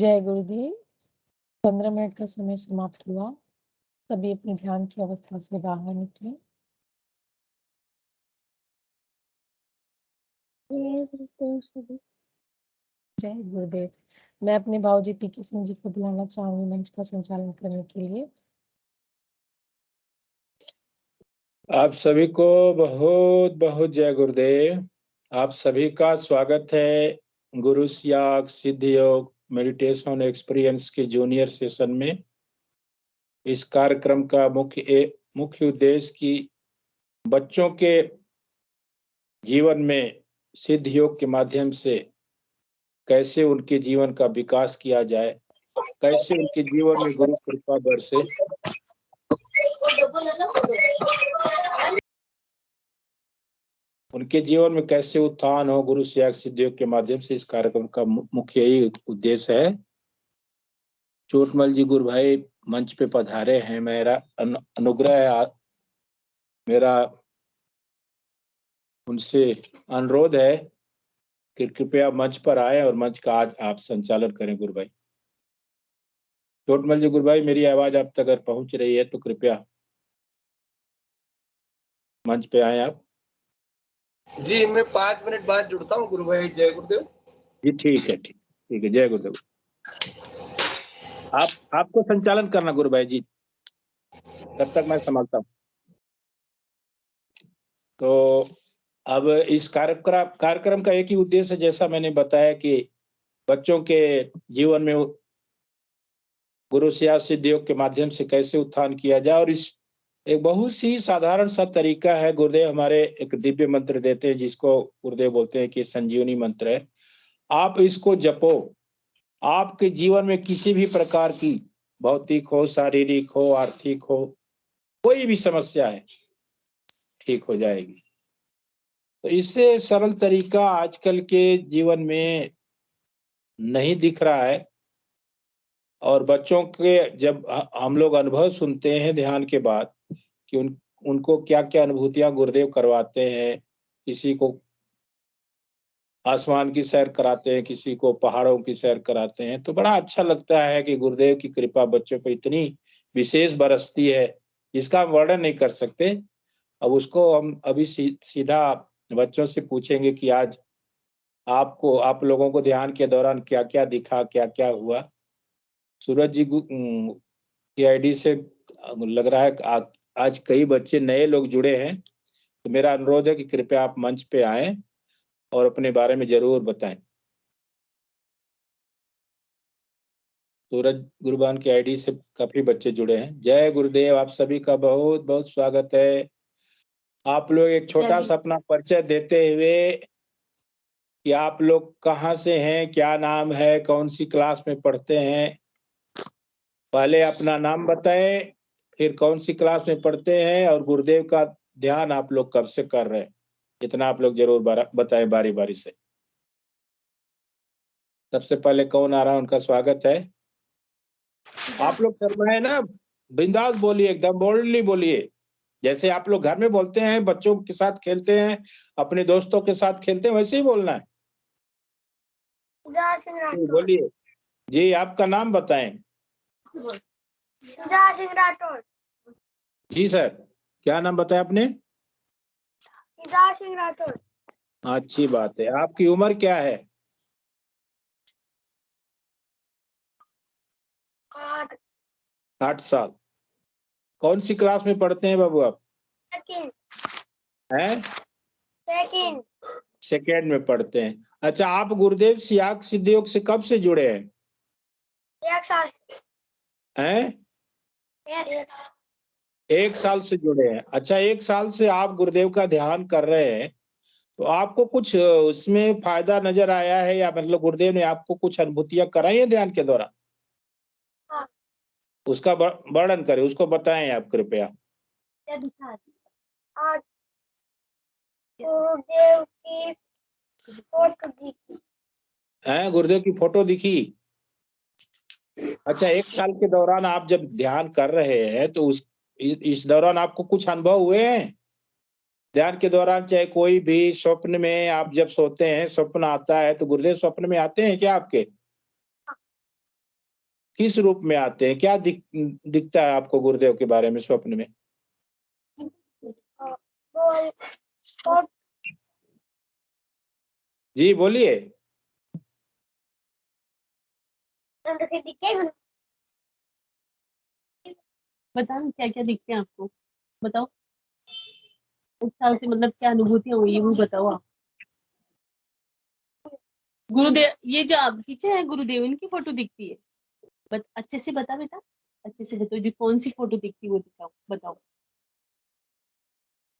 जय गुरुदेव। 15 मिनट का समय समाप्त हुआ। सभी अपनी ध्यान की अवस्था से बाहर निकले। जय गुरुदेव। मैं अपने बाबूजी पीके सिंह जी को बुलाना चाहूंगी मंच का संचालन करने के लिए। आप सभी को बहुत बहुत जय गुरुदेव। आप सभी का स्वागत है गुरु याग सिद्ध योग मेडिटेशन एक्सपीरियंस के जूनियर सेशन में। इस कार्यक्रम का मुख्य उद्देश्य कि बच्चों के जीवन में सिद्ध योग के माध्यम से कैसे उनके जीवन का विकास किया जाए, कैसे उनके जीवन में गुरु कृपा बरसे, उनके जीवन में कैसे उत्थान हो गुरु याग सिद्ध योग के माध्यम से। इस कार्यक्रम का मुख्य यही उद्देश्य है। चोटमल जी गुरु भाई मंच पे पधारे हैं। मेरा अनुग्रह है, मेरा उनसे अनुरोध है कि कृपया मंच पर आए और मंच का आज आप संचालन करें गुरु भाई। चोटमल जी गुरु भाई, मेरी आवाज आप तक अगर पहुंच रही है तो कृपया मंच पे आए आप। जी, मैं 5 मिनट बाद जुड़ता हूँ गुरु भाई। जय गुरुदेव जी ठीक है जय गुरुदेव। आपको संचालन करना गुरु भाई जी, तब तक मैं संभालता हूँ। तो अब इस कार्यक्रम का एक ही उद्देश्य है, जैसा मैंने बताया कि बच्चों के जीवन में गुरु याग सिद्ध योग के माध्यम से कैसे उत्थान किया जाए। और इस एक बहुत सी साधारण सा तरीका है। गुरुदेव हमारे एक दिव्य मंत्र देते हैं जिसको गुरुदेव बोलते हैं कि संजीवनी मंत्र है। आप इसको जपो, आपके जीवन में किसी भी प्रकार की भौतिक हो, शारीरिक हो, आर्थिक हो, कोई भी समस्या है ठीक हो जाएगी। तो इससे सरल तरीका आजकल के जीवन में नहीं दिख रहा है। और बच्चों के जब हम लोग अनुभव सुनते हैं ध्यान के बाद कि उनको क्या क्या अनुभूतियां गुरुदेव करवाते हैं, किसी को आसमान की सैर कराते हैं, किसी को पहाड़ों की सैर कराते हैं, तो बड़ा अच्छा लगता है कि गुरुदेव की कृपा बच्चों पर इतनी विशेष बरसती है जिसका हम वर्णन नहीं कर सकते। अब उसको हम अभी सीधा बच्चों से पूछेंगे कि आज आप लोगों को ध्यान के दौरान क्या क्या दिखा, क्या क्या हुआ। सूरज जी की आईडी से लग रहा है कि आज कई बच्चे नए लोग जुड़े हैं। तो मेरा अनुरोध है कि कृपया आप मंच पे आएं और अपने बारे में जरूर बताएं। सूरज गुरुबान की आईडी से काफी बच्चे जुड़े हैं। जय गुरुदेव। आप सभी का बहुत बहुत स्वागत है। आप लोग एक छोटा सा अपना परिचय देते हुए कि आप लोग कहाँ से हैं, क्या नाम है, कौन सी क्लास में पढ़ते हैं। पहले अपना नाम बताएं, फिर कौन सी क्लास में पढ़ते हैं और गुरुदेव का ध्यान आप लोग कब से कर रहे हैं। इतना आप लोग जरूर बताएं बारी बारी से। सबसे पहले कौन आ रहा है उनका स्वागत है। आप लोग शर्माए ना, बिंदास बोलिए, एकदम बोल्डली बोलिए। जैसे आप लोग घर में बोलते हैं, बच्चों के साथ खेलते हैं, अपने दोस्तों के साथ खेलते हैं, वैसे ही बोलना है। बोलिए जी, आपका नाम बताएं। सिंह राठौर। जी सर, क्या नाम बताया आपने? सिंह राठौर। अच्छी बात है। आपकी उम्र क्या है? 8 साल। कौन सी क्लास में पढ़ते हैं बाबू आप? हैं? सेकेंड में पढ़ते हैं। अच्छा, आप गुरुदेव याग सिद्ध योग से कब से जुड़े हैं? 1 साल। हैं? 1 साल से जुड़े हैं। अच्छा, 1 साल से आप गुरुदेव का ध्यान कर रहे हैं, तो आपको कुछ उसमें फायदा नजर आया है, या मतलब गुरुदेव ने आपको कुछ अनुभूतियां कराई है ध्यान के दौरान? हाँ। उसका वर्णन करें, उसको बताएं आप कृपया। गुरुदेव की फोटो दिखी। हैं? गुरुदेव की फोटो दिखी? अच्छा, 1 साल के दौरान आप जब ध्यान कर रहे हैं तो इस दौरान आपको कुछ अनुभव हुए हैं ध्यान के दौरान? चाहे कोई भी स्वप्न में, आप जब सोते हैं स्वप्न आता है तो गुरुदेव स्वप्न में आते हैं क्या आपके? किस रूप में आते हैं? क्या दिखता है आपको गुरुदेव के बारे में स्वप्न में? जी बोलिए। बताओ क्या क्या दिखते हैं आपको, बताओ इस साल से मतलब क्या अनुभूतियां हुई है वो बताओ आप। गुरुदेव, ये जो आप पीछे है गुरुदेव, इनकी फोटो दिखती है? अच्छे से बता बेटा, अच्छे से बताओ जो कौन सी फोटो दिखती है वो दिखाओ, बताओ।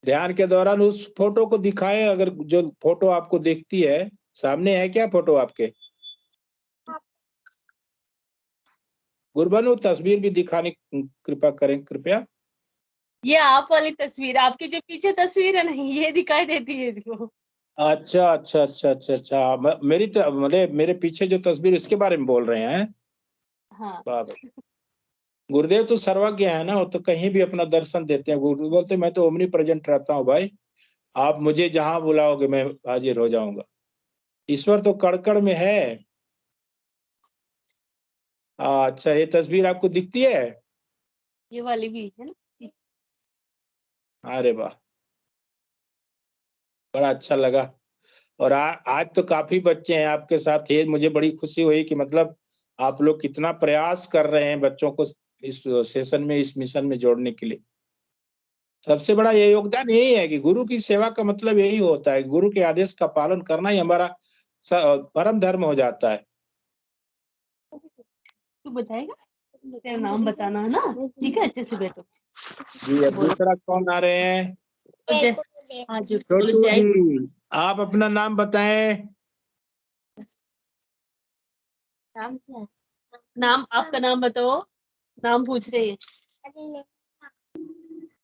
ध्यान के दौरान उस फोटो को दिखाएं, अगर जो फोटो आपको दिखती है। सामने है क्या फोटो आपके? गुरबनु तस्वीर भी दिखाने कृपा करें कृपया। ये आप वाली तस्वीर, आपकी जो पीछे तस्वीर है ना, ये दिखाई देती है इसको। अच्छा अच्छा अच्छा अच्छा अच्छा, मेरे पीछे जो तस्वीर, इसके बारे में बोल रहे हैं? हाँ बाबा गुरुदेव तो सर्वज्ञ है ना, वो तो कहीं भी अपना दर्शन देते हैं। गुरु बोलते मैं तो ओमनी प्रेजेंट रहता हूँ भाई, आप मुझे जहां बुलाओगे मैं हाजिर हो जाऊंगा। ईश्वर तो कड़कड़ में है। अच्छा, ये तस्वीर आपको दिखती है? ये वाली भी है ना। अरे वाह, बड़ा अच्छा लगा। और आज तो काफी बच्चे हैं आपके साथ। ये मुझे बड़ी खुशी हुई कि मतलब आप लोग कितना प्रयास कर रहे हैं बच्चों को इस सेशन में, इस मिशन में जोड़ने के लिए। सबसे बड़ा ये योगदान यही है कि गुरु की सेवा का मतलब यही होता है, गुरु के आदेश का पालन करना ही हमारा परम धर्म हो जाता है। तू बताएगा, तेरा नाम बताना है ना, ठीक है, अच्छे से बैठो। जी, अब दूसरा कौन आ रहे हैं? आज छोटू जय, जी, आप अपना नाम बताएं। नाम क्या है? नाम, आपका नाम बताओ, नाम पूछ रहे हैं।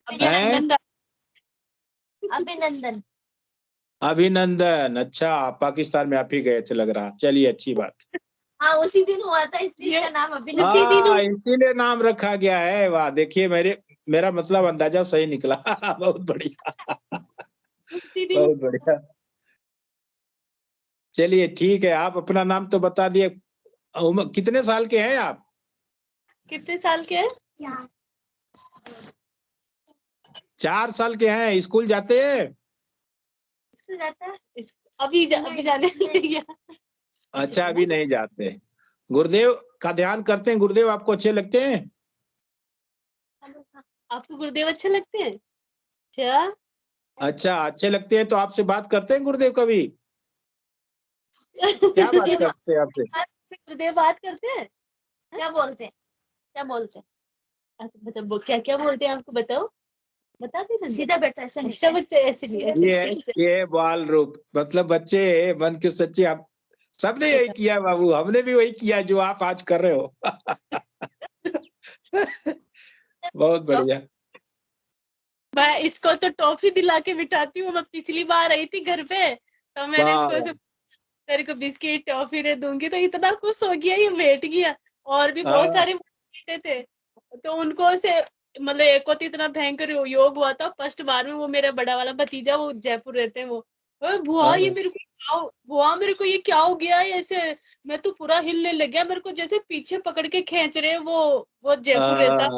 अभिनंदन। अभिनंदन। अभिनंदन, अच्छा पाकिस्तान में आप ही गए थे लग रहा। चलिए अच्छी बात। हाँ उसी दिन हुआ था, इसलिए इसका नाम अभिनंदन। इसीलिए नाम रखा गया है। वाह, देखिए मेरा मतलब अंदाजा सही निकला। बहुत बढ़िया, उसी दिन। बहुत बढ़िया। चलिए ठीक है, आप अपना नाम तो बता दिए। कितने साल के हैं आप? कितने साल के हैं? 4 साल के हैं। स्कूल जाते हैं? स्कूल जाता है? अभी जाने लगे। अच्छा, अभी नहीं जाते। गुरुदेव का ध्यान करते हैं? गुरुदेव आपको अच्छे लगते हैं? आपको गुरुदेव अच्छे लगते हैं? क्या? अच्छा, अच्छे लगते हैं तो आपसे बात करते हैं गुरुदेव कभी? क्या बात करते हैं आपसे? गुरुदेव बात करते हैं? क्या बोलते हैं? क्या बोलते हैं? अच्छा मतलब क्या क्या बोलते हैं आपको बताओ, बता दे। सीधा बैठा, ऐसे नहीं, अच्छा बच्चे ऐसे नहीं, ये बाल रूप, मतलब बच्चे मन के सच्चे। आप सबने यही किया बाबू, हमने भी वही किया जो आप आज कर रहे हो। बहुत बढ़िया। मैं इसको तो टॉफी दिला के बिठाती हूँ। मैं पिछली बार आई थी घर पे, तो मैंने इसको तेरे को बिस्किट टॉफी रे दूंगी, तो इतना खुश हो गया, ये बैठ गया। और भी बहुत सारे बेटे थे, तो उनको से मतलब एक को तो इतना भयंकर योग हुआ था फर्स्ट बार में। वो मेरा बड़ा वाला भतीजा, वो जयपुर रहते हैं, वो बुआ ये मेरे को बुआ मेरे को ये क्या हो गया ऐसे। मैं तो पूरा हिलने लग गया, मेरे को जैसे पीछे पकड़ के खींच रहे। वो जयपुर रहता।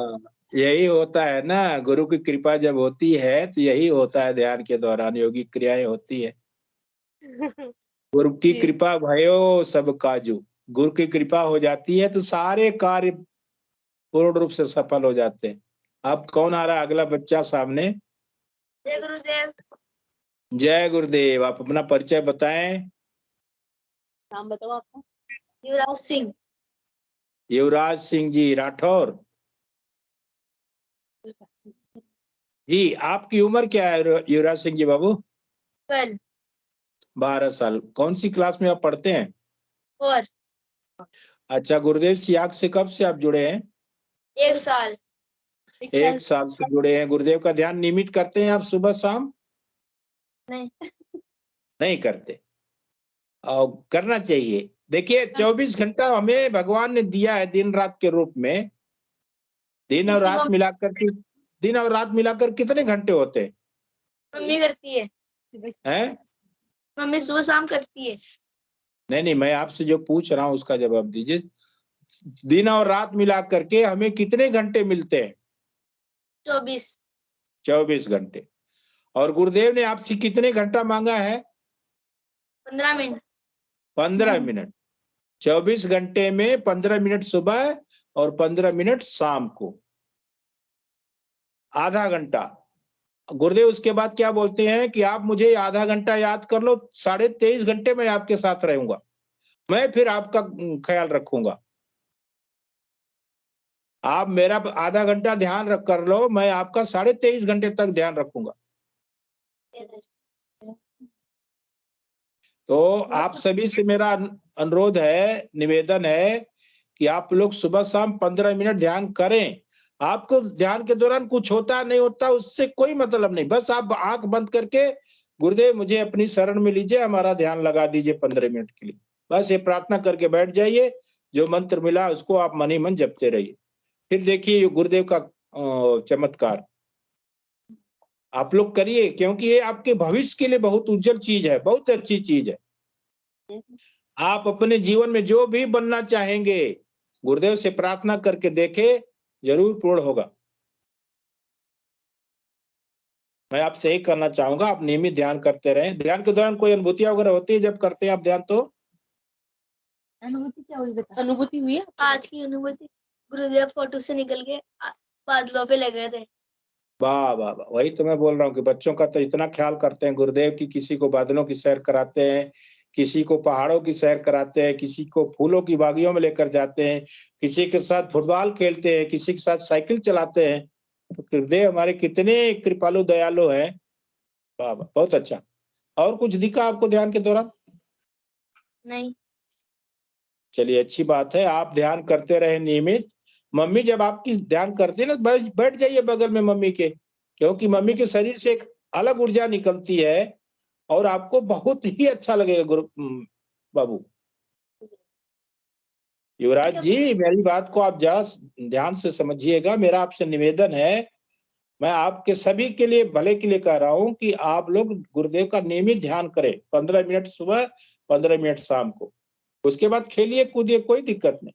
यही होता है ना, गुरु की कृपा जब होती है तो यही होता है। ध्यान के दौरान योगी क्रियाएं होती है। गुरु की कृपा भयो सब काजू। गुरु की कृपा हो जाती है तो सारे कार्य पूर्ण रूप से सफल हो जाते हैं। अब कौन आ रहा है अगला बच्चा सामने? जय गुरुदेव। जय गुरुदेव। आप अपना परिचय बताएं। नाम बताओ आपका। युवराज सिंह। युवराज सिंह जी राठौर जी। आपकी उम्र क्या है युवराज सिंह जी बाबू? 12 साल। कौन सी क्लास में आप पढ़ते हैं? 4। अच्छा, गुरुदेव सियाग से कब से आप जुड़े हैं? 1 साल। 1 साल से जुड़े हैं। गुरुदेव का ध्यान नियमित करते हैं आप सुबह शाम? नहीं करते, और करना चाहिए। देखिए 24 घंटा हमें भगवान ने दिया है दिन रात के रूप में। दिन और रात मिलाकर कितने घंटे होते हैं? मम्मी करती है। हैं? मम्मी सुबह शाम करती है। नहीं, मैं आपसे जो पूछ रहा हूँ उसका जवाब दीजिए। दिन और रात मिला करके हमें कितने घंटे मिलते हैं? 24 घंटे। और गुरुदेव ने आपसे कितने घंटा मांगा है? 15 मिनट। 15 मिनट। 24 घंटे में 15 मिनट सुबह और 15 मिनट शाम को, आधा घंटा। गुरुदेव उसके बाद क्या बोलते हैं कि आप मुझे आधा घंटा याद कर लो, 23.5 घंटे मैं आपके साथ रहूंगा, मैं फिर आपका ख्याल रखूंगा। आप मेरा आधा घंटा ध्यान रख कर लो, मैं आपका 23.5 घंटे तक ध्यान रखूंगा। तो आप सभी से मेरा अनुरोध है, निवेदन है कि आप लोग सुबह शाम 15 मिनट ध्यान करें। आपको ध्यान के दौरान कुछ होता नहीं होता उससे कोई मतलब नहीं, बस आप आंख बंद करके गुरुदेव मुझे अपनी शरण में लीजिए, हमारा ध्यान लगा दीजिए 15 मिनट के लिए, बस ये प्रार्थना करके बैठ जाइए। जो मंत्र मिला उसको आप मन ही मन जपते रहिए, फिर देखिए गुरुदेव का चमत्कार आप लोग करिए, क्योंकि ये आपके भविष्य के लिए बहुत उज्जवल चीज है, बहुत अच्छी चीज है। आप अपने जीवन में जो भी बनना चाहेंगे गुरुदेव से प्रार्थना करके देखे, जरूर पूर्ण होगा। मैं आपसे यही करना चाहूंगा, आप नियमित ध्यान करते रहें। ध्यान के दौरान कोई अनुभूतियां वगैरह होती है जब करते हैं आप ध्यान? तो अनुभूति क्या हुई बता? अनुभूति हुई है आज की अनुभूति, गुरुदेव फोटो से निकल के बादलों पे लगे थे। वाह वाह वाह, वही तो मैं बोल रहा हूँ कि बच्चों का तो इतना ख्याल करते हैं गुरुदेव की, किसी को बादलों की सैर कराते हैं, किसी को पहाड़ों की सैर कराते हैं, किसी को फूलों की बागियों में लेकर जाते हैं, किसी के साथ फुटबॉल खेलते हैं, किसी के साथ साइकिल चलाते हैं। तो गुरुदेव हमारे कितने कृपालु दयालु हैं। वाह वाह, बहुत अच्छा। और कुछ दिखा आपको ध्यान के दौरान? नहीं। चलिए अच्छी बात है, आप ध्यान करते रहे नियमित। मम्मी जब आपकी ध्यान करती है ना, बैठ जाइए बगल में मम्मी के, क्योंकि मम्मी के शरीर से एक अलग ऊर्जा निकलती है और आपको बहुत ही अच्छा लगेगा। गुरु बाबू युवराज जी, मेरी बात को आप जरा ध्यान से समझिएगा, मेरा आपसे निवेदन है, मैं आपके सभी के लिए भले के लिए कह रहा हूं कि आप लोग गुरुदेव का नियमित ध्यान करें, 15 मिनट सुबह, 15 मिनट शाम को। उसके बाद खेलिए कूदिए, कोई दिक्कत नहीं।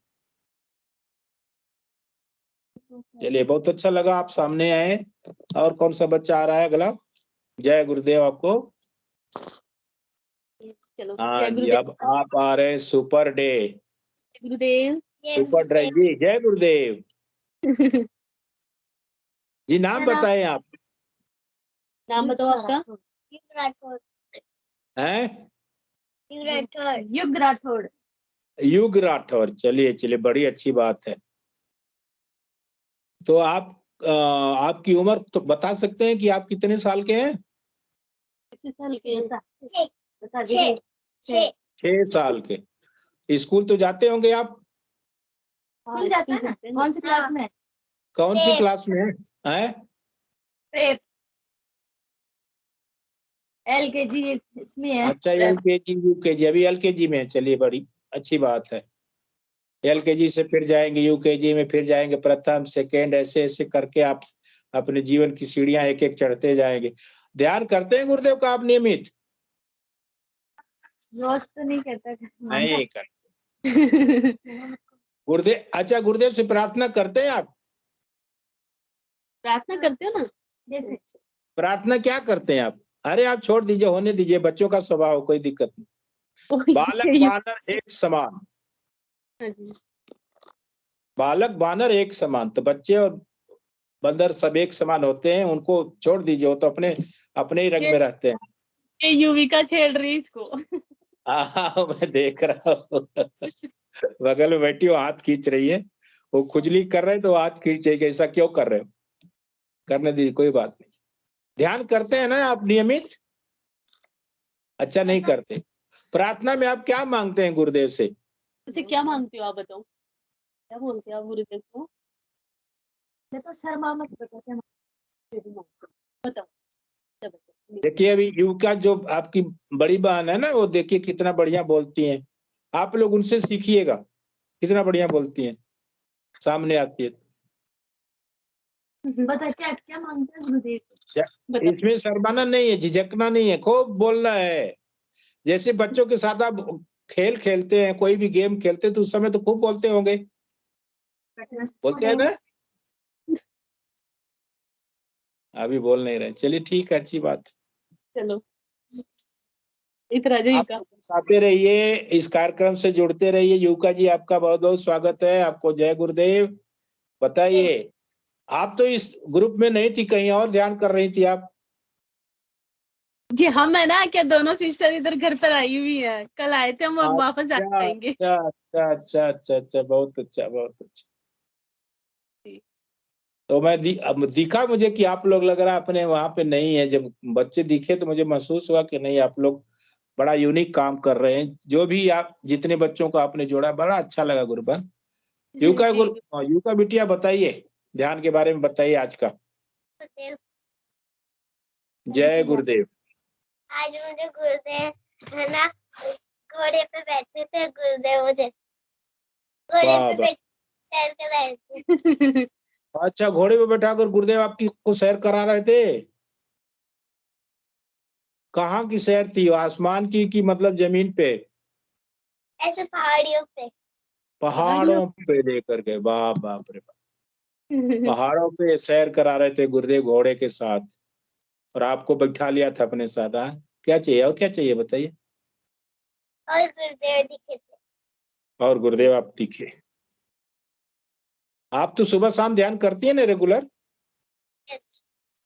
चलिए बहुत अच्छा लगा आप सामने आए। और कौन सा बच्चा आ रहा है अगला? जय गुरुदेव आपको। चलो हाँ जय जी, गुरुदेव। अब आप आ रहे हैं सुपर डे, गुरुदेव। सुपर ड्राई जी। जय गुरुदेव जी। नाम बताएं आप। नाम बताओ आपका। हैं? युग राठौड़। युग राठौर। चलिए चलिए, बड़ी अच्छी बात है। तो आप आपकी उम्र तो बता सकते हैं कि आप कितने साल के हैं? कितने साल के? 6 साल के। स्कूल तो जाते होंगे आप? हाँ, जाते हैं। कौन सी क्लास में? कौन सी क्लास में है? LKG इसमें है। अच्छा, LKG UKG, अभी LKG में है। चलिए बड़ी अच्छी बात है। LKG से फिर जाएंगे UKG में, फिर जाएंगे प्रथम, सेकेंड, ऐसे ऐसे करके आप अपने जीवन की सीढ़ियां एक एक चढ़ते जाएंगे। ध्यान करते हैं गुरुदेव का आप नियमित? रोज तो नहीं करता। नहीं करते गुरुदेव। अच्छा, गुरुदेव से प्रार्थना करते हैं आप? प्रार्थना करते हो ना? जैसे प्रार्थना क्या करते हैं आप? अरे आप छोड़ दीजिए, होने दीजिए, बच्चों का स्वभाव, कोई दिक्कत नहीं। बालक बानर एक समान। बालक बानर एक समान, तो बच्चे और बंदर सब एक समान होते हैं, उनको छोड़ दीजिए, वो तो अपने अपने ही रंग में रहते हैं। ये युविका छेड़ रही इसको। मैं देख रहा हूँ बगल में बैठी हो, हाथ खींच रही है, वो खुजली कर रहे तो हाथ खींचेगी, ऐसा क्यों कर रहे हो? करने दीजिए, कोई बात नहीं। ध्यान करते हैं ना आप नियमित? अच्छा, नहीं करते। प्रार्थना में आप क्या मांगते हैं गुरुदेव से? क्या मांगते हो आप बताओ, क्या बोलते हो आप गुरुदेव को? मैं तो शर्मा मत बताओ। देखिए अभी युविका जो आपकी बड़ी बहन है ना, वो देखिए कितना बढ़िया बोलती हैं, आप लोग उनसे सीखिएगा, कितना बढ़िया बोलती हैं, सामने आती है। बता क्या मांगते हैं गुरुदेव? इसमें शर्माना नहीं है, झिझकना नहीं है, खूब बोलना है। जैसे बच्चों के साथ आप खेल खेलते हैं, कोई भी गेम खेलते हैं, तो उस समय तो खूब बोलते होंगे, बोलते हैं ना? अभी बोल नहीं रहे, चलिए ठीक है, अच्छी बात। चलो इधर आ जाइए आप आते रहिए, इस कार्यक्रम से जुड़ते रहिए। युवका जी, आपका बहुत बहुत स्वागत है, आपको जय गुरुदेव। बताइए, आप तो इस ग्रुप में नहीं थी, कहीं और ध्यान कर रही थी आप? जी। हम है ना, क्या दोनों सिस्टर इधर घर पर आई हुई है, कल आए थे हम, अब वापस आ अच्छा जाएंगे। अच्छा अच्छा अच्छा अच्छा अच्छा, बहुत अच्छा बहुत अच्छा। तो मैं अब दिखा मुझे कि आप लोग, लग रहा अपने वहां पे नहीं है। जब बच्चे दिखे तो मुझे महसूस हुआ कि नहीं, आप लोग बड़ा यूनिक काम कर रहे हैं। जो भी आप, जितने बच्चों को आपने जोड़ा, बड़ा अच्छा लगा गुरुबन। युवका जी। युवका बिटिया, बताइए ध्यान के बारे में, बताइए आज का। जय गुरुदेव। आज मुझे गुरुदेव है ना, घोड़े पे बैठे थे गुरुदेव, मुझे घोड़े वाह पे वाह। बैठ कर रहे थे। अच्छा, घोड़े पे बैठाकर गुरुदेव आपकी को सैर करा रहे थे? कहाँ की सैर थी? आसमान की कि मतलब जमीन पे? ऐसे पहाड़ियों पे। पहाड़ों पे लेकर गए, बाप बाप रे बाप। पहाड़ों पे सैर करा रहे थे गुरुदेव घोड़े के साथ, और आपको बैठा लिया था अपने साथ। हाँ, क्या चाहिए और क्या चाहिए, बताइए। और गुरुदेव दिखे थे। और गुरुदेव आप दिखे। आप तो सुबह शाम ध्यान करती है ना रेगुलर?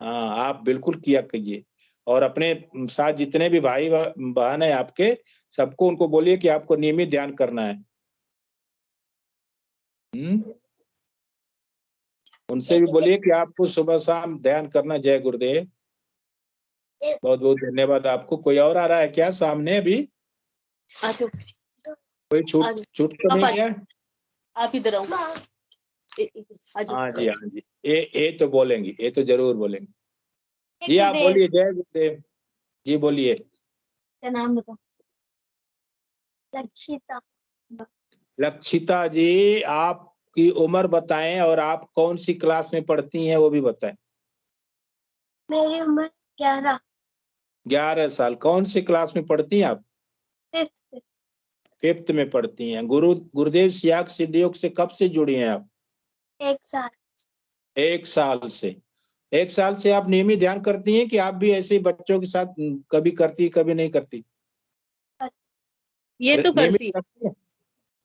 हाँ, आप बिल्कुल किया कीजिए। और अपने साथ जितने भी भाई बहन है आपके, सबको उनको बोलिए कि आपको नियमित ध्यान करना है। उनसे भी बोलिए कि आपको सुबह शाम ध्यान करना। जय गुरुदेव, बहुत बहुत धन्यवाद आपको। कोई और आ रहा है क्या सामने अभी? कोई छूट छूट तो नहीं गया? आप इधर आओ। हाँ जी, हाँ जी, ये तो बोलेंगी, ये तो जरूर बोलेंगी। जी आप बोलिए। जय गुरुदेव जी, बोलिए। क्या नाम बताओ? लक्षिता। लक्षिता जी, आपकी उम्र बताएं और आप कौन सी क्लास में पढ़ती हैं वो भी बताएं। मेरी उम्र 11। 11 साल। कौन सी क्लास में पढ़ती हैं आप? 5th। 5th में पढ़ती हैं। गुरुदेव सियाग सिद्धयोग से कब से जुड़ी हैं आप? 1 साल। 1 साल से। 1 साल से आप नियमित ध्यान करती हैं कि आप भी ऐसे ही बच्चों के साथ कभी करती कभी नहीं करती? ये तो नियमित करती करती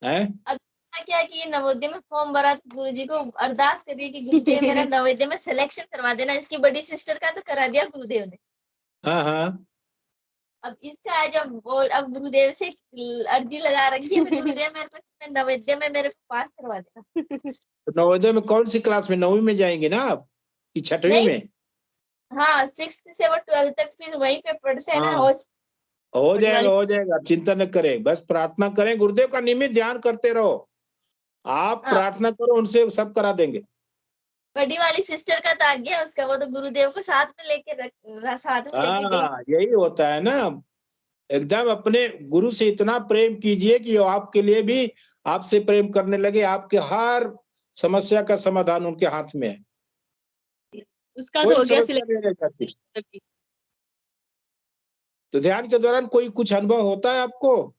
हैं? अब क्या कि नवोदय में फॉर्म भरा, गुरुजी को अरदास करिए कि गुरुदेव मेरा नवोदय में सिलेक्शन करवा देना। इसकी बड़ी सिस्टर का तो करा दिया गुरुदेव ने। हाँ हाँ। अब इसका आज अब गुरुदेव से अर्जी लगा रखी है, गुरुदेव मेरे को नवोदय में मेरे को पास करवा देना। तो नवोदय में कौन सी क्लास में? 9वीं में जाएंगे ना आप कि 6वीं में? हाँ, 6th से वो 12th तक फिर वहीं पे पढ़ते हैं ना। हाँ, हो जाएगा हो जाएगा, चिंता न करें, बस प्रार्थना करें, गुरुदेव का नियमित ध्यान करते रहो। आप प्रार्थना करो, उनसे सब करा देंगे। बड़ी वाली सिस्टर का तो आ गया उसका, वो तो गुरुदेव को साथ में लेके गई। हाँ, यही होता है ना। एकदम अपने गुरु से इतना प्रेम कीजिए कि वो आपके लिए भी आपसे प्रेम करने लगे। आपके हर समस्या का समाधान उनके हाथ में है। उसका कोई तो हो गया समस्या नहीं रह जाती। तो ध्यान के दौरान कोई कुछ अनुभव होता है आपको?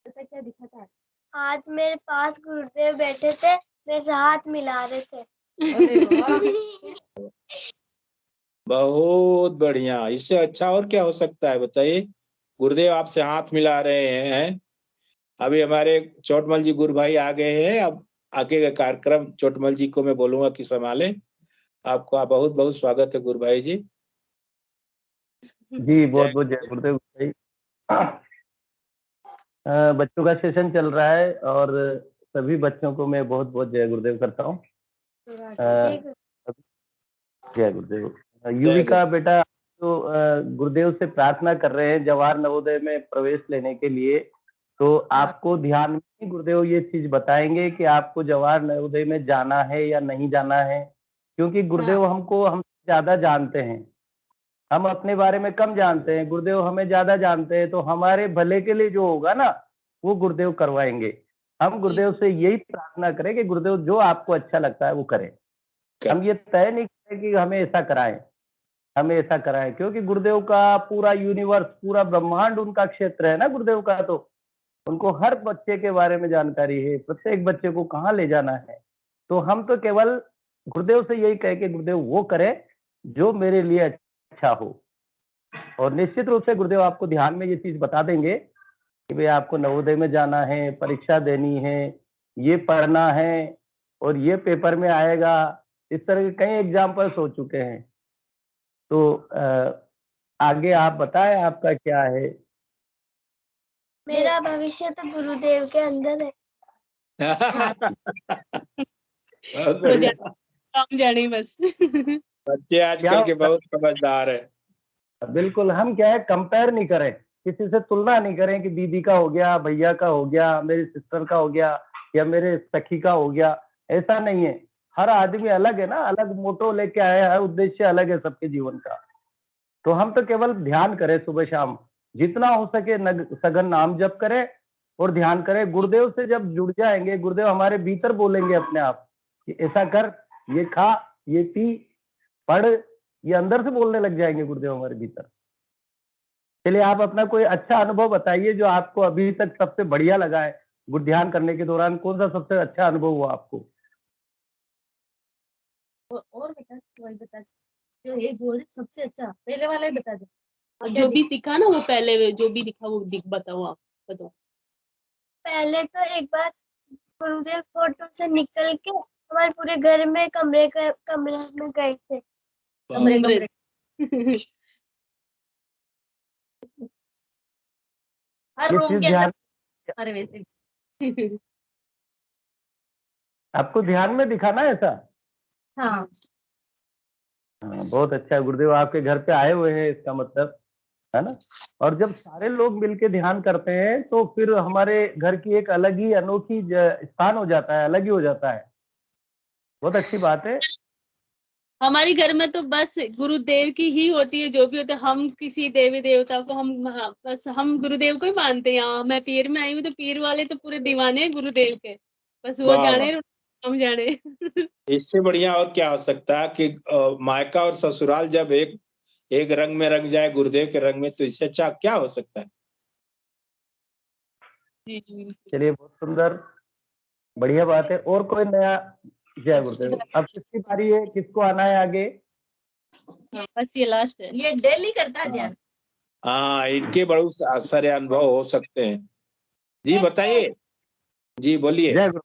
क्या दिखा था? आज मेरे पास गुरुदेव बैठे थे, मेरे से हाथ मिला रहे थे। बहुत बढ़िया, इससे अच्छा और क्या हो सकता है, बताइए। गुरुदेव आपसे हाथ मिला रहे हैं। अभी हमारे चोटमल जी गुरु भाई आ गए हैं। अब आगे का कार्यक्रम चोटमल जी को मैं बोलूंगा कि संभाले। आपका बहुत बहुत स्वागत है गुरु भाई जी। जी बहुत बहुत जय गुरुदेव भाई। बच्चों का सेशन चल रहा है और सभी बच्चों को मैं बहुत बहुत जय गुरुदेव करता हूँ। जय गुरुदेव। युविका बेटा, तो गुरुदेव से प्रार्थना कर रहे हैं जवाहर नवोदय में प्रवेश लेने के लिए, तो आपको ध्यान में गुरुदेव ये चीज बताएंगे कि आपको जवाहर नवोदय में जाना है या नहीं जाना है, क्योंकि गुरुदेव हमको हम ज्यादा जानते हैं, हम अपने बारे में कम जानते हैं, गुरुदेव हमें ज्यादा जानते हैं। तो हमारे भले के लिए जो होगा ना वो गुरुदेव करवाएंगे। हम गुरुदेव से यही प्रार्थना करें कि गुरुदेव जो आपको अच्छा लगता है वो करें। हम ये तय नहीं करें कि हमें ऐसा कराएं, हमें ऐसा कराएं, क्योंकि गुरुदेव का पूरा यूनिवर्स, पूरा ब्रह्मांड उनका क्षेत्र है ना गुरुदेव का। तो उनको हर बच्चे के बारे में जानकारी है, प्रत्येक बच्चे को कहाँ ले जाना है, तो हम तो केवल गुरुदेव से यही कहे कि गुरुदेव वो करे जो मेरे लिए अच्छा हो। और निश्चित रूप से गुरुदेव आपको ध्यान में ये चीज बता देंगे कि भाई आपको नवोदय में जाना है, परीक्षा देनी है, ये पढ़ना है और ये पेपर में आएगा। इस तरह के कई एग्जाम्पल्स हो चुके हैं। तो आगे आप बताएं आपका क्या है। मेरा भविष्य तो गुरुदेव के अंदर है। बहुत वो बढ़िया। हम जाने बस। बच्चे आजकल के बहुत समझदार है। बिल्कुल, हम क्या है कंपेयर नहीं करें, किसी से तुलना नहीं करें कि दीदी का हो गया, भैया का हो गया, मेरी सिस्टर का हो गया या मेरे सखी का हो गया। ऐसा नहीं है, हर आदमी अलग है ना, अलग मोटो लेके आया है, उद्देश्य अलग है सबके जीवन का। तो हम तो केवल ध्यान करें सुबह शाम, जितना हो सके सघन नाम जप करें और ध्यान करें। गुरुदेव से जब जुड़ जाएंगे, गुरुदेव हमारे भीतर बोलेंगे अपने आप कि ऐसा कर, ये खा, ये पी, पढ़, ये अंदर से बोलने लग जाएंगे गुरुदेव हमारे भीतर। चलिए आप अपना कोई अच्छा अनुभव बताइए जो आपको अभी तक सबसे बढ़िया लगा है। गुरु ध्यान करने के दौरान कौन सा सबसे अच्छा अनुभव हुआ आपको? और बता, वही बता जो ये बोल सबसे अच्छा, पहले वाला ही बता दे। जो भी दिखा ना वो पहले जो भी दिखा वो बताओ आप, बताओ। पहले तो एक बार गुरुदेव फोटो से निकल के हमारे पूरे घर में कमरे में गए थे। कमरे हर ये रूम चीज के ध्यान, अंदर हमारे वैसे भी। आपको ध्यान में दिखाना है ऐसा? हाँ हाँ, बहुत अच्छा। गुरुदेव आपके घर पे आए हुए हैं, इसका मतलब है ना। और जब सारे लोग मिलके ध्यान करते हैं तो फिर हमारे घर की एक अलग ही अनोखी स्थान हो जाता है, अलग ही हो जाता है। बहुत अच्छी बात है। हमारे घर में तो बस गुरुदेव की ही होती है, जो भी होता है। हम किसी देवी देवता को बस हम गुरुदेव को ही मानते हैं। यहाँ मैं पीर में आई हूँ तो पीर वाले तो पूरे दीवाने हैं गुरुदेव के, बस वो वाह जाने वाह, हम जाने। इससे बढ़िया और क्या हो सकता है कि मायका और ससुराल जब एक रंग में रंग जाए गुरुदेव के रंग में, तो इससे अच्छा क्या हो सकता है। चलिए बहुत सुंदर, बढ़िया बात है। और कोई नया? जय गुरुदेव। अब किसकी बारी है, किसको आना है आगे? बस ये लास्ट है। ये डेली करता है ध्यान। हाँ, इनके बहुत सारे अनुभव हो सकते हैं। जी बताइए, जी बोलिए। जय गुरु।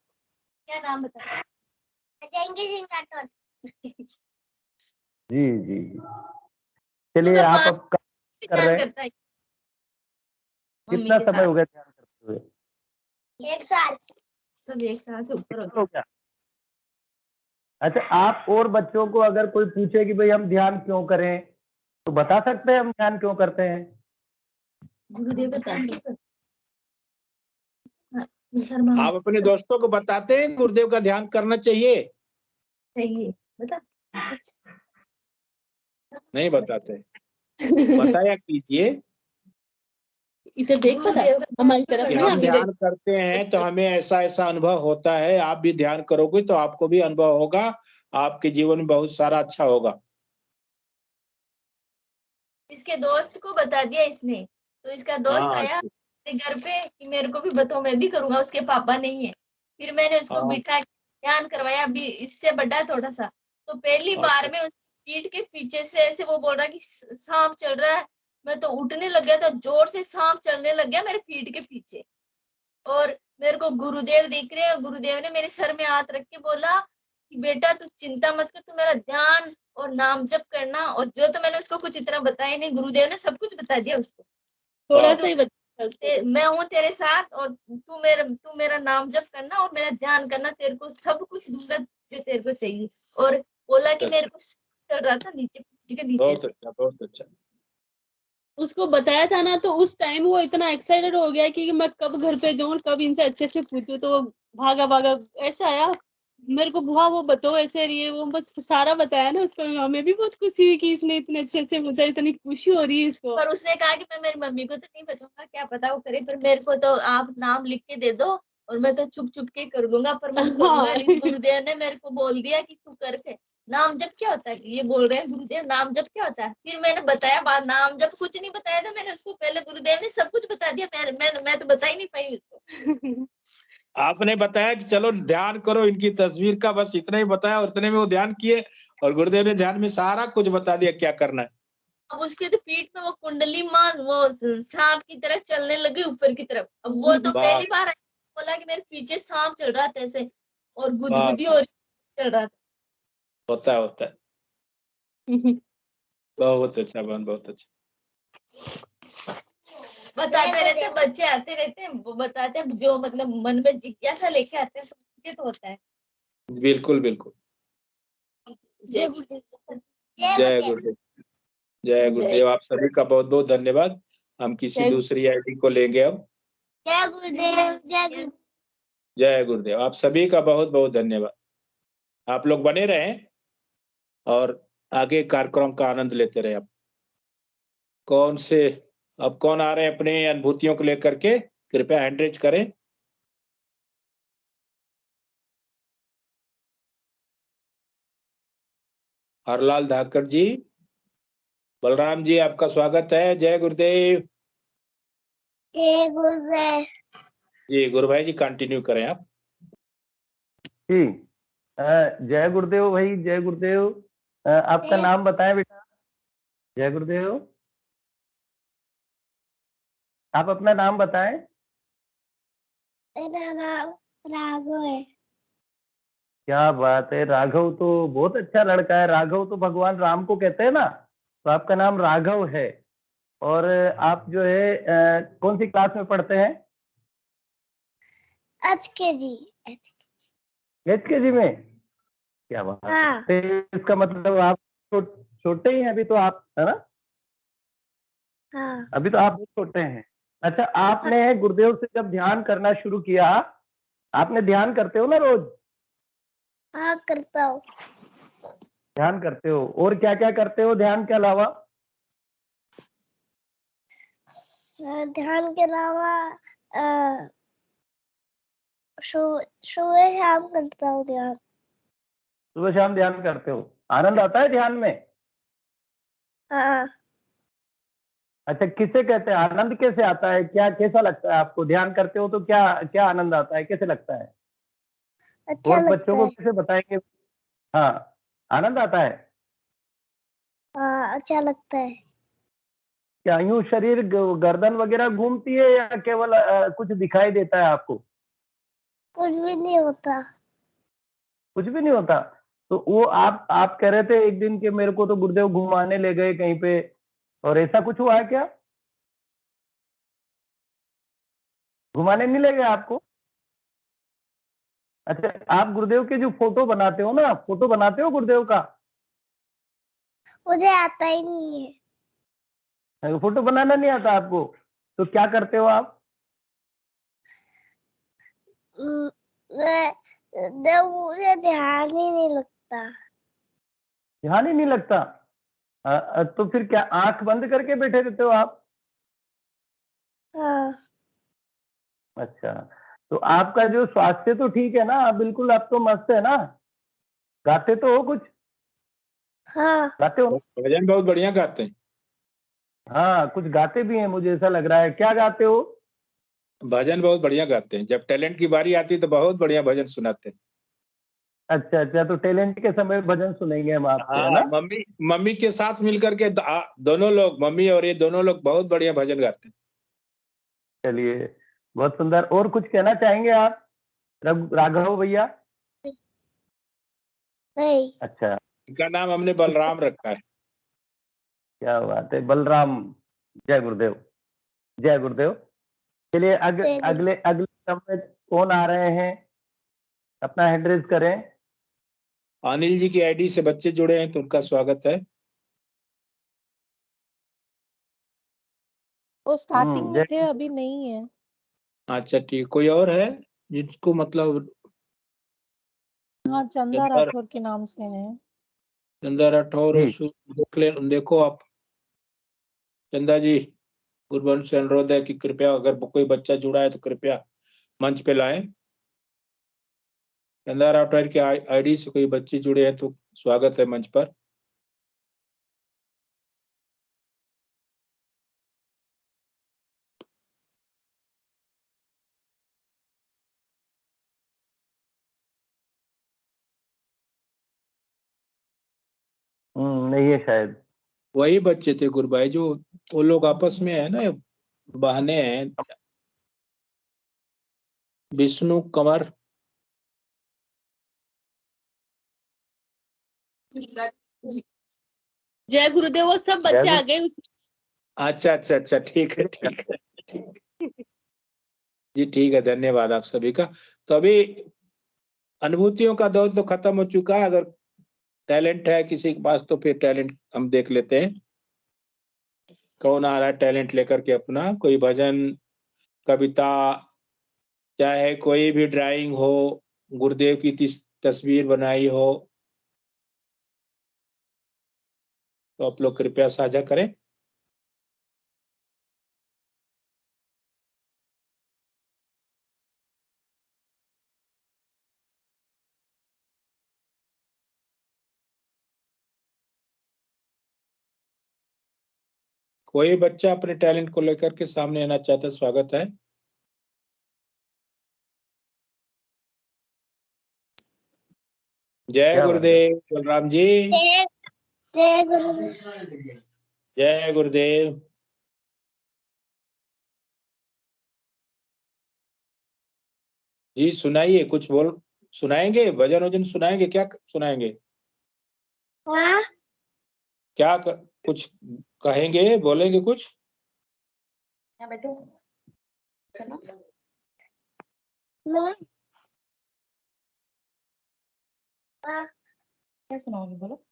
क्या नाम बता? जी जी, चलिए आप अब कर रहे ध्यान हैं, करता है कितना के समय साथ। हो गया ध्यान करते हुए? 1 साल। सब एक साल से ऊपर हो गया। अच्छा, आप और बच्चों को अगर कोई पूछे कि भाई हम ध्यान क्यों करें, तो बता सकते हैं हम ध्यान क्यों करते हैं? गुरुदेव बताते आप अपने दोस्तों को बताते हैं गुरुदेव का ध्यान करना चाहिए? सही है, बता। नहीं बताते, बताया कीजिए इधर देख, पता हमारी तरफ कि ना हम अभी ध्यान करते हैं तो हमें ऐसा ऐसा अनुभव होता है। आप भी ध्यान करोगे तो आपको भी अनुभव होगा, आपके जीवन में बहुत सारा अच्छा होगा। इसके दोस्त को बता दिया इसने, तो इसका दोस्त हाँ आया मेरे घर पे कि मेरे को भी बताओ, मैं भी करूंगा। उसके पापा नहीं है, फिर मैंने उसको हाँ, बिठा के ध्यान करवाया। अभी इससे बड़ा है थोड़ा सा, तो पहली बार अच्छा में उसकी पीठ के पीछे से ऐसे वो बोल रहा कि सांप चल रहा है। मैं तो उठने लग गया, तो जोर से सांप चलने लग गया मेरे पीठ के पीछे। और मेरे को गुरुदेव दिख रहे हैं। गुरुदेव ने मेरे सर में हाथ रख के बोला कि बेटा तू चिंता मत कर, तू मेरा ध्यान और नाम जप करना। और जो तो मैंने उसको कुछ इतना बताया नहीं, गुरुदेव ने सब कुछ बता दिया उसको। थोड़ा सा ही बचा। मैं हूँ तेरे साथ, और तू मेरा नाम जप करना और मेरा ध्यान करना, तेरे को सब कुछ दूंगा जो तेरे को चाहिए। और बोला कि मेरे को चल रहा था नीचे के नीचे बहुत से। अच्छा, बहुत अच्छा। उसको बताया था ना, तो उस टाइम वो इतना एक्साइटेड हो गया कि मैं कब घर पे जाऊं, कब इनसे अच्छे से पूछूं। तो वो भागा भागा ऐसे आया मेरे को, बुआ वो बताओ ऐसे रही है वो, बस सारा बताया ना उसको। हमें भी बहुत खुशी हुई कि इसने इतने अच्छे से मुझे, इतनी खुशी हो रही है इसको। पर उसने कहा कि मैं मेरी मम्मी को तो नहीं बताऊंगा, क्या पता वो करे, पर मेरे को तो आप नाम लिख के दे दो और मैं तो छुप छुप के कर लूंगा, पर मैं करूंगा नहीं। गुरुदेव ने मेरे को बोल दिया कि तू कर पे। नाम जप क्या होता है, ये बोल रहे हैं गुरुदेव नाम जप क्या होता है। फिर मैंने बताया बात, नाम जप कुछ नहीं बताया था मैंने उसको, पहले गुरुदेव ने सब कुछ बता दिया। मैं तो बता ही नहीं पाई उसको। आपने बताया कि चलो ध्यान करो इनकी तस्वीर का, बस इतना ही बताया और इतने में वो ध्यान किए और गुरुदेव ने ध्यान में सारा कुछ बता दिया क्या करना है। अब उसके तो पीठ में वो कुंडली माँ वो सांप की तरह चलने लगी ऊपर की तरफ। अब वो तो वाह पहली बार बोला कि मेरे पीछे सांप चल रहा था ऐसे और वाह, गुदगुदी और चल रहा होता है था। बहुत अच्छा बहन, बहुत अच्छा। बताते रहते हैं, बच्चे आते रहते हैं, वो बताते हैं जो मतलब मन में जिज्ञासा लेके आते हैं तो ये तो होता है। बिल्कुल बिल्कुल। जय गुरुदेव। जय गुरुदेव, जय गुरुदेव। आप सभी का बहुत बहुत धन्यवाद। हम किसी दूसरी आईडी को लेंगे अब। जय गुरुदेव, जय गुरुदेव। जय गुरुदेव। आप सभी का बहुत बहुत धन्यवाद। आप लोग बने रहें और आगे कार्यक्रम का आनंद लेते रहे। आप अब कौन आ रहे हैं अपनी अनुभूतियों को लेकर के, कृपया हैंड रेज करें। हरलाल धाकड़ जी, बलराम जी, आपका स्वागत है। जय गुरुदेव। जय गुरुदेव। जी गुरु भाई जी कंटिन्यू करें आप। जी जय गुरुदेव भाई, जय गुरुदेव। आपका नाम बताएं बेटा। जय गुरुदेव, आप अपना नाम बताएं। मेरा नाम राघव है। क्या बात है, राघव तो बहुत अच्छा लड़का है। राघव तो भगवान राम को कहते हैं ना, तो आपका नाम राघव है। और आप जो है कौन सी क्लास में पढ़ते हैं? HKG। HKG में? क्या बात है। हाँ। तो इसका मतलब आप छोटे ही हैं अभी तो आप, है ना? हाँ। अभी तो आप बहुत छोटे हैं। अच्छा, आपने गुरुदेव से जब ध्यान करना शुरू किया, आपने ध्यान करते हो ना रोज? हाँ करता हूँ। ध्यान करते हो, और क्या क्या करते हो ध्यान के अलावा? ध्यान के अलावा सुबह शाम करता हूँ ध्यान। सुबह शाम ध्यान करते हो, आनंद आता है ध्यान में? हाँ। अच्छा, किसे कहते हैं आनंद? कैसे आता है, क्या कैसा लगता है आपको? ध्यान करते हो तो क्या क्या आनंद आता है, कैसे लगता है? अच्छा और लगता बच्चों को है। कैसे बताएंगे? हाँ, आनंद आता है। हाँ अच्छा लगता है। क्या यूं शरीर गर्दन वगैरह घूमती है या केवल कुछ दिखाई देता है आपको? कुछ भी नहीं होता। कुछ भी नहीं होता? तो वो आप कह रहे थे एक दिन कि मेरे को तो गुरुदेव घुमाने ले गए कहीं पे, और ऐसा कुछ हुआ है क्या? घुमाने नहीं ले गए आपको? अच्छा, आप गुरुदेव के जो फोटो बनाते हो ना, फोटो बनाते हो गुरुदेव का? मुझे आता ही नहीं है। फोटो बनाना नहीं आता आपको? तो क्या करते हो आप? मैं जब मुझे ध्यान ही नहीं लगता। ध्यान ही नहीं लगता? तो फिर क्या आंख बंद करके बैठे रहते हो आप? हाँ। अच्छा, तो आपका जो स्वास्थ्य तो ठीक है ना, बिल्कुल आप तो मस्त है ना? गाते तो हो कुछ? हाँ। गाते हो ना? भजन बहुत बढ़िया गाते हैं। हाँ, कुछ गाते भी हैं, मुझे ऐसा लग रहा है। क्या गाते हो? भजन बहुत बढ़िया गाते हैं। जब टैलेंट की बारी आती है तो बहुत बढ़िया भजन सुनाते हैं। अच्छा अच्छा, तो टैलेंट के समय भजन सुनेंगे हम आपसे, है हाँ, ना? मम्मी मम्मी के साथ मिलकर के दोनों लोग, मम्मी और ये दोनों लोग बहुत बढ़िया भजन गाते हैं। चलिए, बहुत सुंदर। और कुछ कहना चाहेंगे आप राघव भैया? नहीं। अच्छा, इनका नाम हमने बलराम रखा है। क्या बात है, बलराम। जय गुरुदेव, जय गुरुदेव। चलिए अगले अगले समय कौन आ रहे हैं, अपना एड्रेस करें। अनिल जी की आईडी से बच्चे जुड़े हैं तो उनका स्वागत है। वो स्टार्टिंग में जय। थे, अभी नहीं है। अच्छा ठीक, कोई और है जिनको मतलब? हाँ, चंदा चंदा राठौर के नाम से है। चंदा राठौर, जी, देख ले, देखो आप चंदा जी, गुरुवंश से अनुरोध है कि कृपया अगर कोई बच्चा जुड़ा है तो कृपया मंच पे लाएं। चंदा राठौर के आईडी से कोई बच्चे जुड़े हैं तो स्वागत है मंच पर। नहीं है शायद। वही बच्चे थे गुरु भाई, जो वो लोग आपस में है ना, बहने हैं, विष्णु कंवर। जय गुरुदेव, वो सब बच्चे आ गए उसमें। अच्छा अच्छा अच्छा, ठीक है ठीक है ठीक। जी ठीक है, धन्यवाद आप सभी का। तो अभी अनुभूतियों का दौर तो खत्म हो चुका है। अगर टैलेंट है किसी के पास तो फिर टैलेंट हम देख लेते हैं, कौन आ रहा है टैलेंट लेकर के अपना। कोई भजन, कविता, चाहे कोई भी ड्राइंग हो, गुरुदेव की तस्वीर बनाई हो, तो आप लोग कृपया साझा करें। कोई बच्चा अपने टैलेंट को लेकर के सामने आना चाहता है, स्वागत है। जय गुरुदेव बलराम जी। जय गुरुदेव। जय गुरुदेव। जी सुनाइए, कुछ बोल सुनाएंगे, भजन वजन सुनाएंगे, क्या सुनाएंगे? हाँ? क्या कुछ कहेंगे, बोलेंगे कुछ? बैठो चलो। मैं क्या सुनाओगे, बोलो।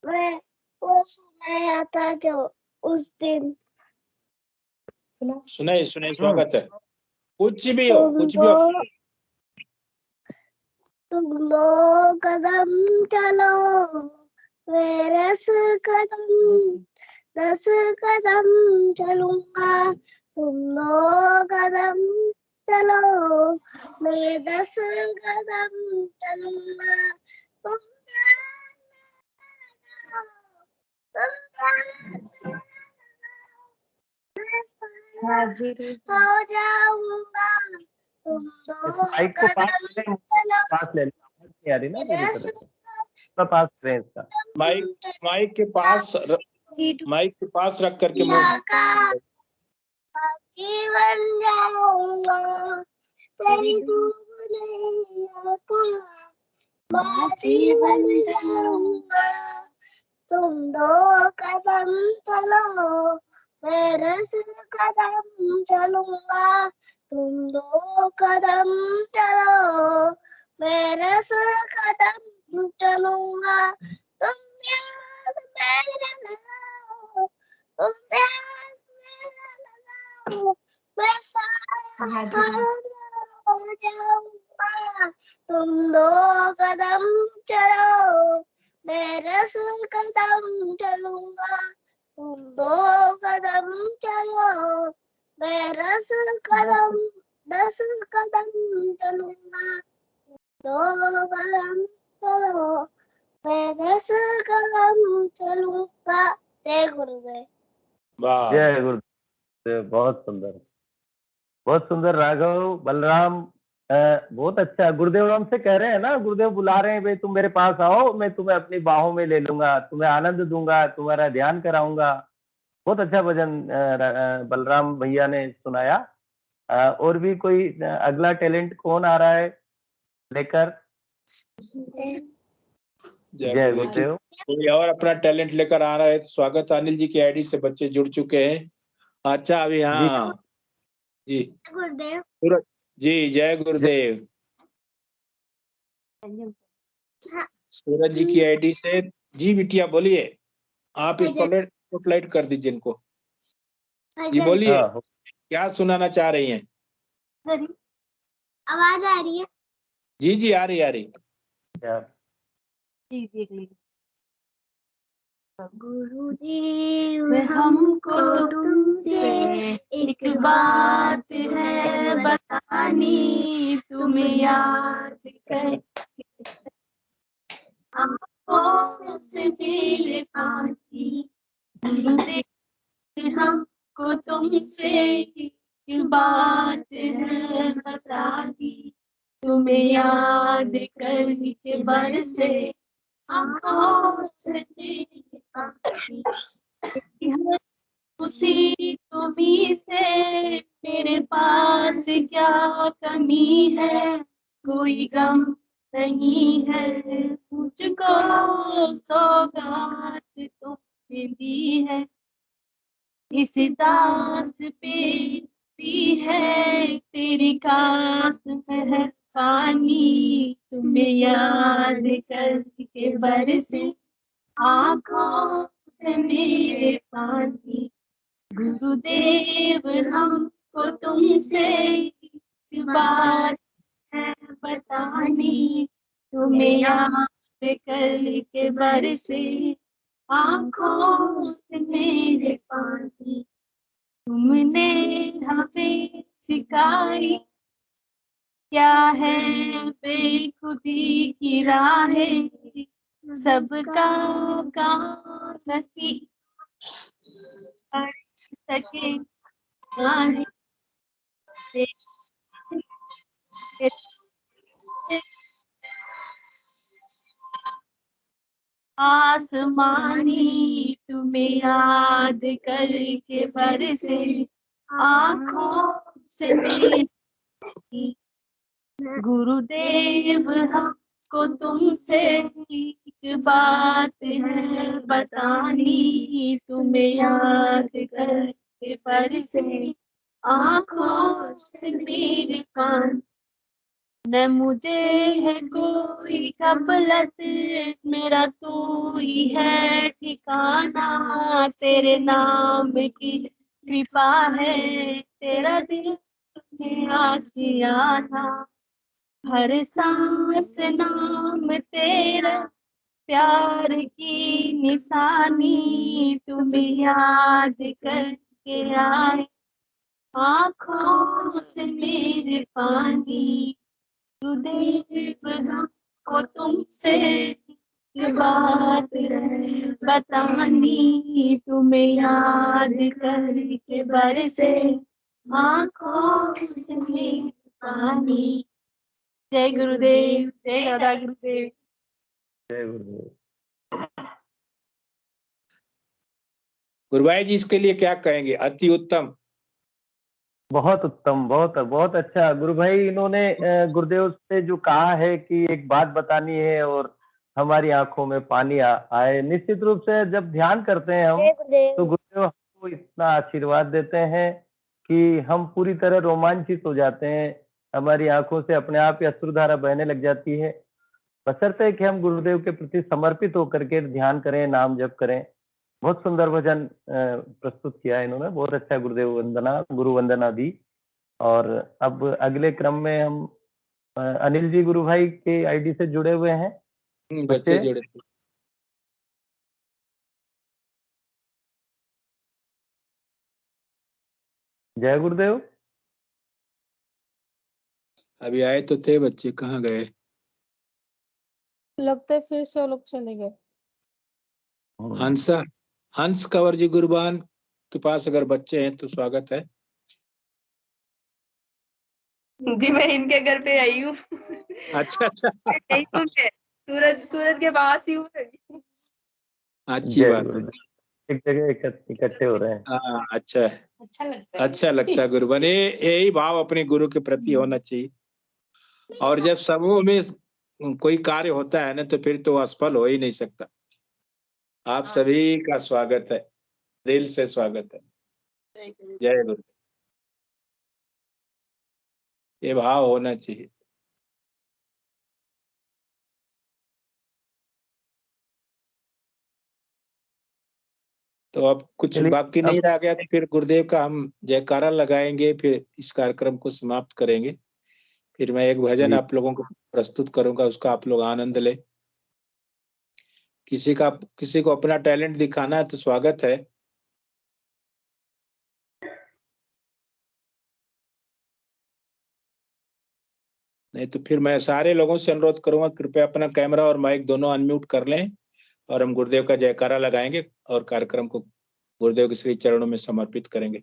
मैं वो सुनाया था जो उस दिन। सुनो। सुनाइए सुनाइए, स्वागत है। कुछ भी हो, कुछ भी हो। तुम दो कदम चलो, मैं 10 कदम, 10 कदम चलूंगा। तुम 2 कदम चलो, मैं 10 कदम चलूंगा। तुम हो जाऊंगा। तुम 2 कदम पास ले आ रही ना मेरी तरफ, पास रहे इसका माइक के पास रख करके जीवन जाऊंगा, तेरी जीवन जाऊंगा। तुम 2 कदम चलो, मैं 10 कदम चलूंगा। तुम 2 कदम चलो, मैं 10 कदम चलूंगा। तुम प्यार मेरा लगाओ, तुम प्यार मेरा लगाओ, मैं सारा हो जाऊंगा। तुम 2 कदम चलो, मैं 10 कदम चलूंगा। तुम 2 कदम चलो, मैं 10 कदम चलूंगा। 2 कदम चलो, मैं 10 कदम चलूंगा। जय गुरुदेव। जय गुरुदेव। बहुत सुंदर, बहुत सुंदर राघव, बलराम, बहुत अच्छा। गुरुदेव हमसे कह रहे हैं ना, गुरुदेव बुला रहे हैं, भाई तुम मेरे पास आओ, मैं तुम्हें अपनी बाहों में ले लूंगा, तुम्हें आनंद दूंगा, तुम्हारा ध्यान कराऊंगा। बहुत अच्छा भजन बलराम भैया ने सुनाया। और भी कोई अगला टैलेंट कौन आ रहा है लेकर? जय गुरुदेव। कोई और अपना टैलेंट लेकर आ रहा है तो स्वागत। अनिल जी की आईडी से बच्चे जुड़ चुके हैं। अच्छा अभी हाँ जी गुरुदेव। सूरज जी, जय गुरुदेव। सूरज जी की आईडी से जी बिटिया बोलिए, आप स्पॉटलाइट कर दीजिए इनको। जी बोलिए, क्या सुनाना चाह रही हैं? आवाज आ रही है? जी जी आ रही आ रही। गुरुदेव हमको तुमसे एक बात है बतानी, तुम्हें याद कर आंखों से मेरे पानी। गुरुदेव हमको तुमसे एक बात है बतानी, तुम्हें याद करके बरसे आँखों से मेरी पानी है खुशी तुम्हीं से, मेरे पास क्या कमी है, कोई गम नहीं है, मुझको सौगात तुमने दी है, इस दास पे भी है तेरी खास मेहरबानी, तुम्हें याद करके बरसे आँखों से मेरे पानी। गुरुदेव हमको तुमसे एक बात है बतानी, तुम्हें याद करके बरसे आँखों से मेरे पानी। तुमने हमें सिखाई क्या है बेखुदी की राहें, सबका काम नसीब कर सके आने से। आसमानी तुम्हें याद करके बरसे आँखों से मेरी। गुरुदेव हमको तुमसे एक बात है बतानी, तुम्हें याद करके बरसे आँखों से मेरे पानी। न मुझे है कोई गफलत, मेरा तू ही है ठिकाना, तेरे नाम की कृपा है, तेरा दिल में आशियाना, हर सांस नाम तेरा, प्यार की निशानी, तुम्हें याद करके आए आँखों से मेरे पानी। गुरुदेव हमको तुमसे एक बात है बतानी, तुम्हें याद करके बरसे आँखों से मेरे पानी। जय गुरुदेव, जय दादा गुरुदेव। जय गुरुदेव। गुरुभाई जी इसके लिए क्या कहेंगे? अति उत्तम, बहुत उत्तम, बहुत बहुत अच्छा गुरु भाई। इन्होंने गुरुदेव से जो कहा है कि एक बात बतानी है और हमारी आंखों में पानी आए, निश्चित रूप से जब ध्यान करते हैं हम तो गुरुदेव हमको इतना आशीर्वाद देते हैं कि हम पूरी तरह रोमांचित हो जाते हैं, हमारी आंखों से अपने आप ही अश्रुधारा बहने लग जाती है। बशर्ते कि हम गुरुदेव के प्रति समर्पित होकर के ध्यान करें, नाम जप करें। बहुत सुंदर भजन प्रस्तुत किया है इन्होंने, बहुत अच्छा गुरुदेव वंदना, गुरु वंदना दी। और अब अगले क्रम में हम अनिल जी गुरु भाई के आईडी से जुड़े हुए हैं, बच्चे जुड़े। जय गुरुदेव। अभी आए तो थे बच्चे, कहाँ गए? लगता है फिर से वो लोग चले गए। हंसा, हंस कंवर जी गुरबान के पास अगर बच्चे हैं तो स्वागत है। जी मैं इनके घर पे आई हूँ। अच्छा अच्छा, यही तो मैं सूरज के पास ही हूँ। अच्छी जय बात है। गुरुदेव। एक जगह इकट्ठे हो रहे हैं। हाँ अच्छा है, अच्छा लगता है गुरुबान। यही भाव अपने गुरु के प्रति होना चाहिए। और जब समूह में कोई कार्य होता है ना तो फिर तो असफल हो ही नहीं सकता। आप सभी का स्वागत है, दिल से स्वागत है। जय गुरु। ये भाव होना चाहिए। तो अब कुछ चलिए, बाकी नहीं रह गया तो फिर गुरुदेव का हम जयकारा लगाएंगे, फिर इस कार्यक्रम को समाप्त करेंगे। फिर मैं एक भजन जी। आप लोगों को प्रस्तुत करूंगा, उसका आप लोग आनंद ले। किसी को अपना टैलेंट दिखाना है तो स्वागत है। नहीं तो फिर मैं सारे लोगों से अनुरोध करूंगा, कृपया अपना कैमरा और माइक दोनों अनम्यूट कर लें और हम गुरुदेव का जयकारा लगाएंगे और कार्यक्रम को गुरुदेव के श्री चरणों में समर्पित करेंगे।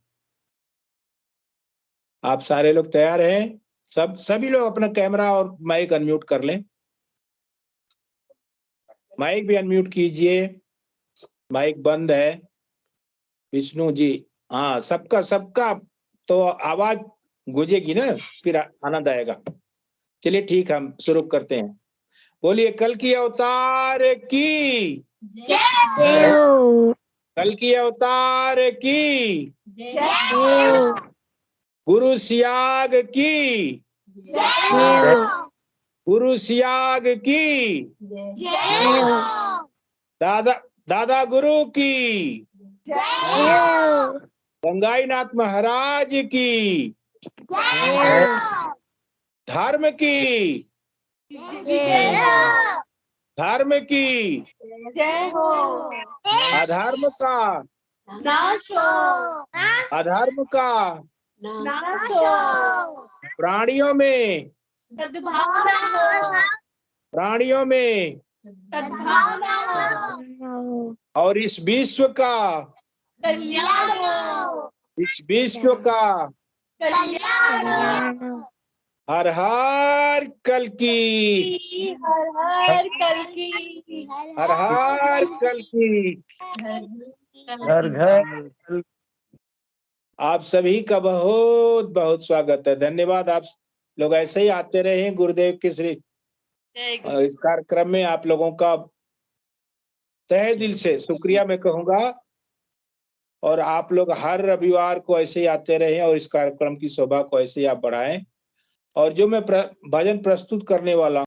आप सारे लोग तैयार हैं? सभी लोग अपना कैमरा और माइक अनम्यूट कर लें। माइक भी अनम्यूट कीजिए, माइक बंद है विष्णु जी। हाँ, सबका सबका तो आवाज गूंजेगी ना, फिर आनंद आएगा। चलिए ठीक, हम शुरू करते हैं। बोलिए कल की अवतार की, कल की अवतार की, गुरु सियाग की, गुरु सियाग की, दादा दादा गुरु की, गंगाई नाथ महाराज की, धर्म की, धर्म की, जय हो। अधर्म का, नाश हो। अधर्म का, नाश हो। प्राणियों में, सद्भावना हो। प्राणियों में सद्भावना हो। और इस विश्व का, कल्याण हो। इस विश्व का कल्याण हो। हर हर कल की, हर हर कल की। हर हर कल की। घर घर आप सभी का बहुत बहुत स्वागत है, धन्यवाद। आप लोग ऐसे ही आते रहे गुरुदेव के श्री इस कार्यक्रम में। आप लोगों का तहे दिल से शुक्रिया मैं कहूंगा, और आप लोग हर रविवार को ऐसे ही आते रहे और इस कार्यक्रम की शोभा को ऐसे ही आप बढ़ाएं। और जो मैं भजन प्रस्तुत करने वाला